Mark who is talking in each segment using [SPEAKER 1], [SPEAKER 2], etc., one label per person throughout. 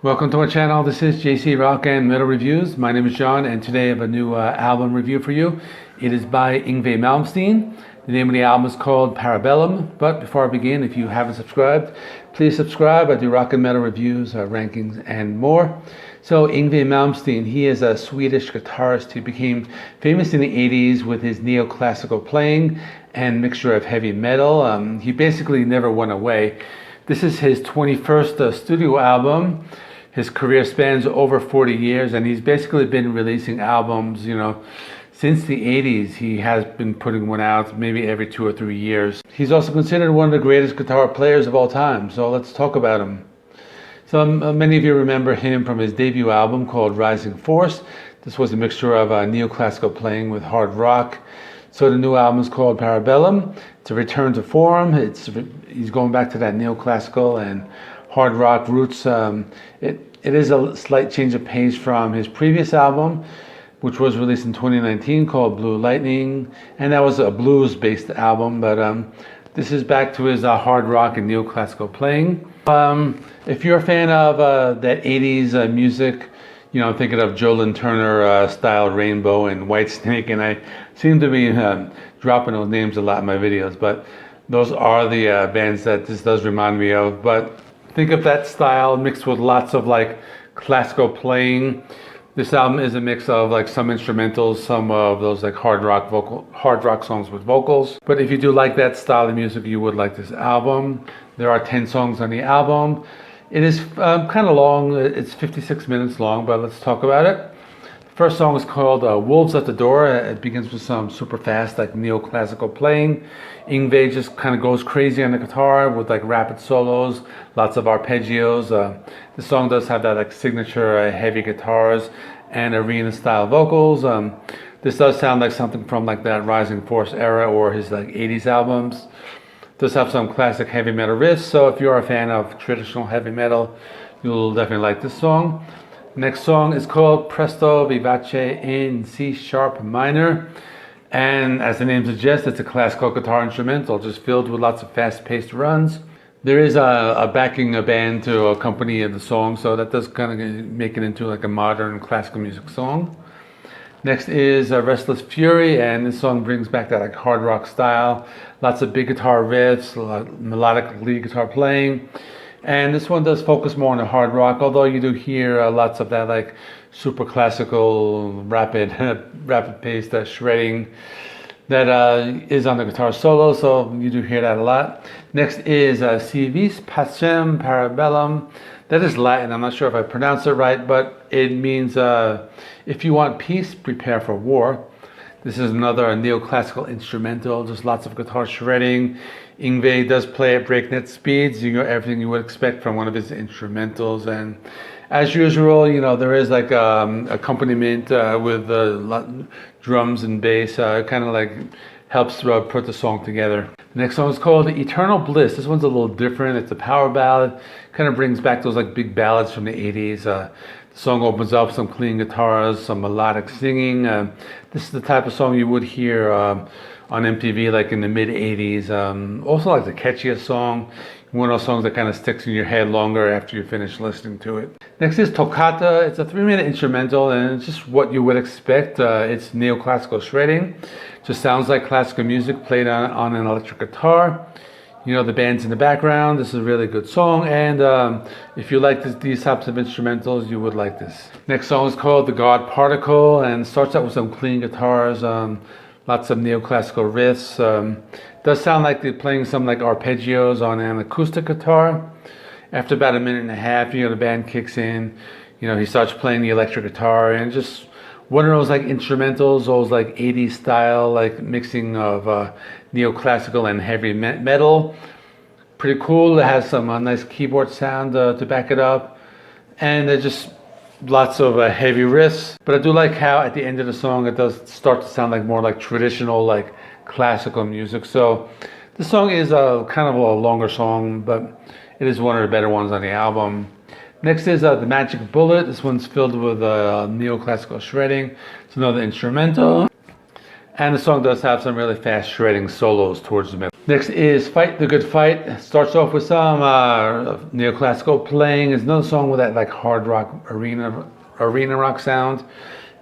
[SPEAKER 1] Welcome to our channel. This is JC Rock and Metal Reviews. My name is John, and today I have a new album review for you. It is by Yngwie Malmsteen. The name of the album is called Parabellum. But before I begin, if you haven't subscribed, please subscribe. I do rock and metal reviews, rankings, and more. So Yngwie Malmsteen, he is a Swedish guitarist who became famous in the 80s with his neoclassical playing and mixture of heavy metal. He basically never went away. This is his 21st studio album. His career spans over 40 years, and he's basically been releasing albums, since the 80s. He has been putting one out maybe every 2 or 3 years. He's also considered one of the greatest guitar players of all time, so let's talk about him. So many of you remember him from his debut album called Rising Force. This was a mixture of neoclassical playing with hard rock. So the new album is called Parabellum. It's a return to form. He's going back to that neoclassical and hard rock roots. It is a slight change of pace from his previous album, which was released in 2019 called Blue Lightning, and that was a blues-based album. But this is back to his hard rock and neoclassical playing. If you're a fan of that 80s music, I'm thinking of Joe Lynn Turner style Rainbow and Whitesnake, and I seem to be dropping those names a lot in my videos, but those are the bands that this does remind me of. But think of that style mixed with lots of classical playing. This album is a mix of some instrumentals, some of those hard rock songs with vocals. But if you do like that style of music, you would like this album. There are 10 songs on the album. It is kind of long. It's 56 minutes long, but let's talk about it. The first song is called Wolves at the Door. It begins with some super fast neoclassical playing. Yngwie just kind of goes crazy on the guitar with rapid solos, lots of arpeggios. The song does have that signature heavy guitars and arena style vocals. This does sound like something from that Rising Force era or his 80s albums. Does have some classic heavy metal riffs, so if you're a fan of traditional heavy metal, you'll definitely like this song. Next song is called Presto Vivace in C sharp minor, and as the name suggests, it's a classical guitar instrumental just filled with lots of fast-paced runs. There is a backing band to accompany the song, so that does kind of make it into a modern classical music song. Next is Relentless Fury, and this song brings back that hard rock style. Lots of big guitar riffs, melodic lead guitar playing. And this one does focus more on the hard rock, although you do hear lots of that super classical, rapid paced shredding that is on the guitar solo, so you do hear that a lot. Next is Vis Pacem, Parabellum. That is Latin. I'm not sure if I pronounced it right, but it means if you want peace, prepare for war. This is another neoclassical instrumental, just lots of guitar shredding. Yngwie does play at breakneck speeds, everything you would expect from one of his instrumentals. And as usual, there is accompaniment with drums and bass, kind of helps put the song together. The next song is called Eternal Bliss. This one's a little different. It's a power ballad. Kind of brings back those big ballads from the 80s. The song opens up some clean guitars, some melodic singing. This is the type of song you would hear on MTV in the mid 80s. Also the catchiest song. One of those songs that kind of sticks in your head longer after you finish listening to it. Next is Toccata. It's a 3-minute instrumental, and it's just what you would expect. It's neoclassical shredding. Just sounds like classical music played on an electric guitar. The band's in the background. This is a really good song, and if you like these types of instrumentals, you would like this. Next song is called The God Particle, and starts out with some clean guitars, lots of neoclassical riffs. Does sound like they're playing some arpeggios on an acoustic guitar. After about a minute and a half, the band kicks in. He starts playing the electric guitar, and just one of those instrumentals, those 80s style mixing of neoclassical and heavy metal. Pretty cool. It has some nice keyboard sound to back it up, and there's just lots of heavy riffs. But I do like how at the end of the song it does start to sound more traditional classical music. So the song is kind of a longer song, but it is one of the better ones on the album. Next is The Magic Bullet. This one's filled with neoclassical shredding. It's another instrumental. And the song does have some really fast shredding solos towards the middle. Next is Fight the Good Fight. Starts off with some neoclassical playing. It's another song with that like hard rock arena rock sound.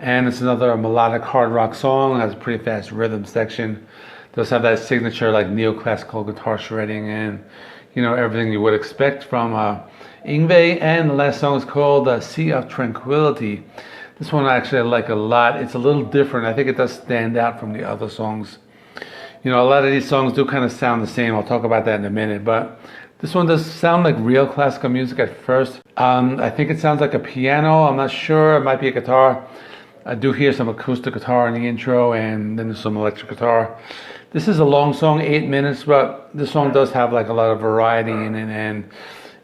[SPEAKER 1] And it's another melodic hard rock song. It has a pretty fast rhythm section. It does have that signature like neoclassical guitar shredding and everything you would expect from Yngwie. And the last song is called Sea of Tranquility. This one actually I like a lot. It's a little different. I think it does stand out from the other songs. A lot of these songs do kind of sound the same. I'll talk about that in a minute, but this one does sound like real classical music at first. I think it sounds like a piano. I'm not sure. It might be a guitar. I do hear some acoustic guitar in the intro, and then there's some electric guitar. This is a long song, 8 minutes, but this song does have like a lot of variety in it, and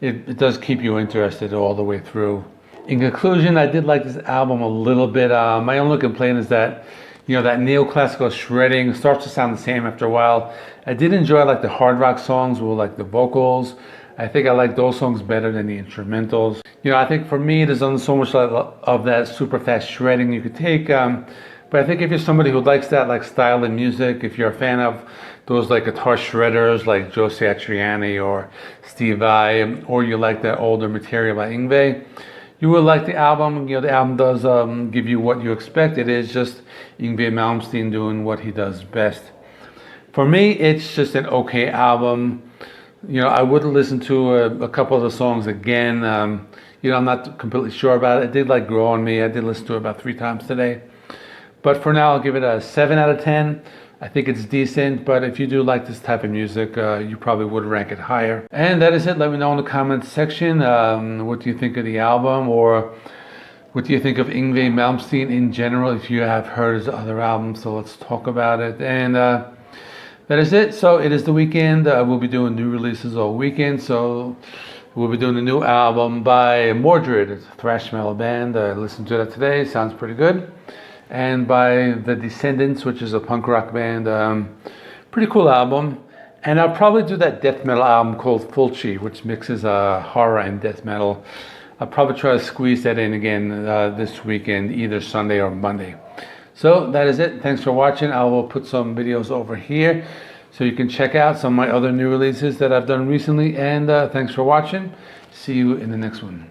[SPEAKER 1] it does keep you interested all the way through. In conclusion, I did like this album a little bit. My only complaint is that that neoclassical shredding starts to sound the same after a while. I did enjoy like the hard rock songs with like the vocals. I think I like those songs better than the instrumentals. I think for me, there's not so much of that super fast shredding you could take. But I think if you're somebody who likes that like style of music, if you're a fan of those like guitar shredders like Joe Satriani or Steve Vai, or you like that older material by Yngwie, you will like the album. The album does give you what you expect. It is just Yngwie Malmsteen doing what he does best. For me, it's just an okay album. I would listen to a couple of the songs again. I'm not completely sure about it. It did like grow on me. I did listen to it about 3 times today. But for now, I'll give it a 7 out of 10. I think it's decent, but if you do like this type of music, you probably would rank it higher. And that is it. Let me know in the comments section. What do you think of the album, or what do you think of Yngwie Malmsteen in general, if you have heard his other albums? So let's talk about it. And that is it. So it is the weekend. We'll be doing new releases all weekend. So we'll be doing a new album by Mordred. It's a thrash metal band. I listened to that today. Sounds pretty good. And by The Descendants, which is a punk rock band. Pretty cool album. And I'll probably do that death metal album called Fulci, which mixes horror and death metal. I'll probably try to squeeze that in again this weekend, either Sunday or Monday. So that is it. Thanks for watching. I will put some videos over here so you can check out some of my other new releases that I've done recently. And thanks for watching. See you in the next one.